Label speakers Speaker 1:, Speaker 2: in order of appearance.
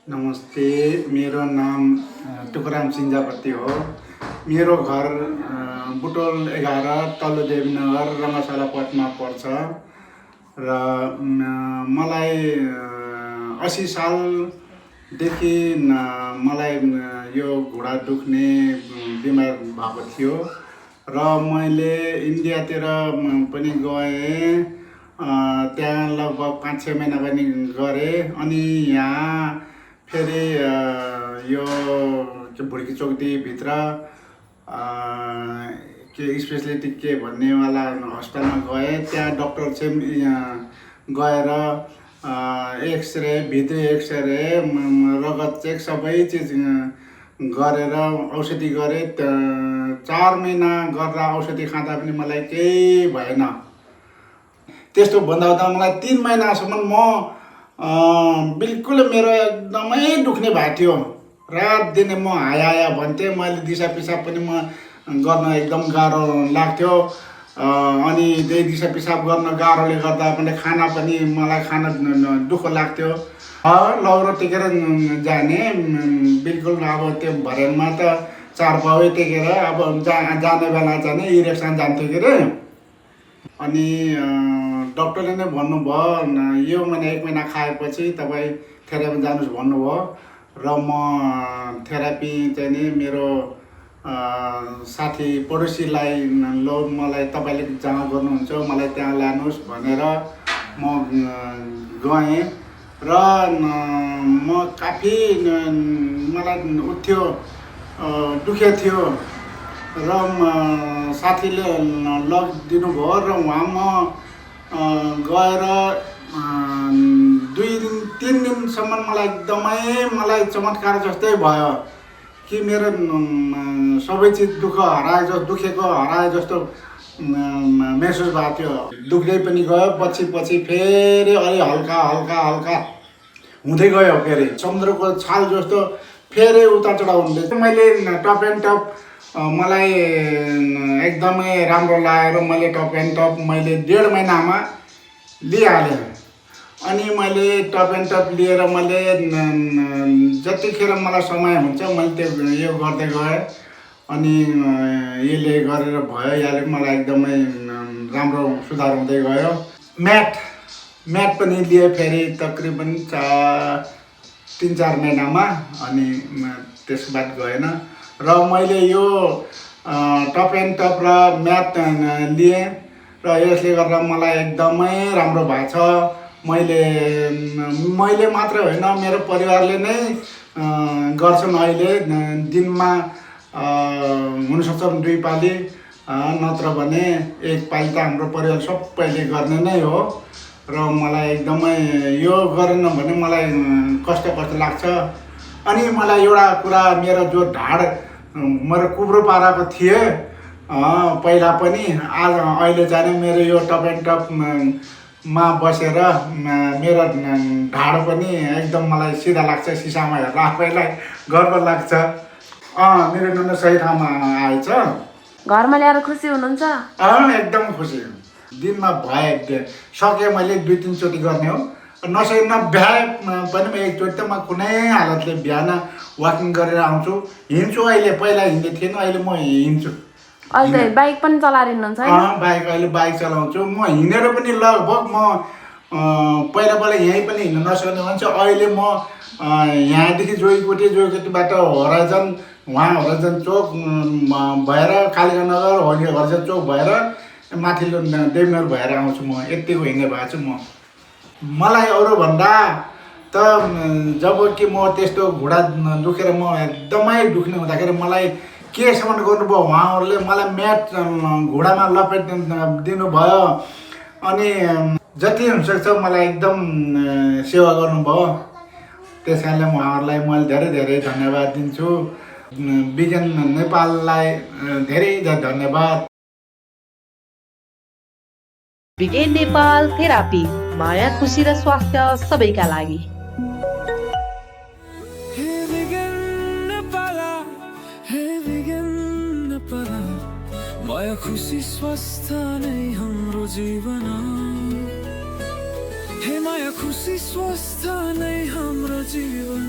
Speaker 1: नमस्ते, मेरो नाम टुकराम सिन्जापति हो। मेरो घर बुटोल 11 तल्लो देवीनगर रङ्गशाला पटमा पर्छ र मलाई 80 सालदेखि मलाई यो घुँडा दुख्ने बिमार भएको थियो र मैले इन्डियातिर पनि गएँ। त्यहाँ लगभग 5-6 महिना पनि गरेँ अनि यहाँ फेरि यो भुड्की चौकीभित्र के स्पेसलिटी के भन्नेवाला हस्पिटलमा गएँ। त्यहाँ डक्टर चाहिँ गएर एक्सरे, भित्री एक्सरे, रगत चेक सबै चिज गरेर औषधि गरेँ। 4 महिना गर्दा औषधि खाँदा पनि मलाई केही भएन। त्यस्तो भन्दा मलाई 3 महिनासम्म म बिल्कुल मेरो एकदमै दुख्ने भएको थियो। रात दिने म हाया भन्थेँ। मैले दिसा पिसाब पनि म गर्न एकदम गाह्रो लाग्थ्यो अनि त्यही दिसा पिसाब गर्न गाह्रोले गर्दा पनि खाना पनि मलाई खान दुःख लाग्थ्यो। लौरो टेकेर जाने बिल्कुल। अब त्यो भरेनमा त 4 पाउ टेकेर अब जाने बेला जाने इरेक्सन जान्थ्यो के अरे। अनि डक्टरले नै भन्नुभयो यो महिना 1 महिना खाएपछि तपाईँ थेरापी जानुहोस् भन्नुभयो र म थेरापी चाहिँ नि मेरो साथी पडोसीलाई मलाई तपाईँले जहाँ गर्नुहुन्छ मलाई त्यहाँ लानुहोस् भनेर म गएँ र म काफी मलाई उठ्थ्यो, दुखेको थियो र साथीले लगिदिनु भयो र वहाँ म गएर 2-3 दिनसम्म मलाई एकदमै चमत्कार जस्तै भयो कि मेरो सबै चिज दुखेको हराए जस्तो महसुस भएको थियो। दुख्दै पनि गयो, पछि फेरि अलि हल्का हुँदै गयो। फेरि समुद्रको छाल जस्तो फेरि उता चढाउ हुँदै। मैले टप एन्ड टप मलाई एकदमै राम्रो लागेर मैले टप एन्ड टप मैले 1.5 महिनामा लिइहालेँ। अनि मैले टप एन्ड टप लिएर मैले जतिखेर मलाई समय हुन्छ मैले त्यो यो गर्दै गएँ अनि यसले गरेर भयो। यसले मलाई एकदमै राम्रो सुधार हुँदै गयो। म्याट पनि लिएँ फेरि तकरिबन 3-4 महिनामा अनि त्यसको बाद गएन र मैले यो टप एन्ड टप र म्याट लिएँ र यसले गर्दा मलाई एकदमै राम्रो भएको छ। मैले मात्र होइन मेरो परिवारले नै गर्छन्। अहिले दिनमा हुनसक्छ 2 पाली नत्र भने 1 पाली त हाम्रो परिवार सबैले गर्ने नै हो र मलाई एकदमै यो गरेन भने मलाई कष्ट लाग्छ। अनि मलाई एउटा कुरा, मेरो जो ढाड मेरो कुब्रो पाराको थिएँ पहिला पनि अहिले जाने मेरो यो टप एन्ड टपमा बसेर मेरो ढाड पनि एकदम मलाई सिधा लाग्छ। सिसामा हेरेर आफैलाई गर्व लाग्छ। मेरो नन्द सही ठाउँमा आएछ।
Speaker 2: घरमा ल्याएर खुसी हुनुहुन्छ?
Speaker 1: एकदम खुसी। दिनमा भए सके मैले 2-3 चोटि गर्ने हो। नसके नभ्याए पनि 1 चोटि त म कुनै हालतले बिहान वाकिङ गरेर आउँछु, हिँड्छु। अहिले पहिला हिँड्दै थिएन, अहिले म हिँड्छु।
Speaker 2: अहिले बाइक पनि चलाएर हिँड्नुहुन्छ हैन?
Speaker 1: अहिले बाइक चलाउँछु। म हिँडेर पनि लगभग म पहिला यहीँ पनि हिँड्न नसक्ने मान्छे अहिले म यहाँदेखि जोगीकोटीबाट होराइजन चोक भएर कालिकानगर होराइजन चोक भएर माथिल्लो देवनगर भएर आउँछु। म यतिको हिँड्ने भएको छु। मलाई अरूभन्दा त जब कि म त्यस्तो घुँडा दुखेर म एकदमै दुख्ने हुँदाखेरि मलाई केसम्म गर्नुभयो उहाँहरूले। मलाई म्याट घुँडामा लपेट दिनुभयो अनि जति हुनसक्छ मलाई एकदम सेवा गर्नुभयो। त्यस कारणले उहाँहरूलाई मैले धेरै धन्यवाद दिन्छु। विज्ञान नेपाललाई धेरै धन्यवाद।
Speaker 3: विज्ञान नेपाल थेरापी, माया, खुसी र स्वास्थ्य सबैका लागि।
Speaker 4: माया, खुसी, स्वास्थ्य नै हाम्रो जीवन। हे माया, खुसी, स्वास्थ्य नै हाम्रो जीवन।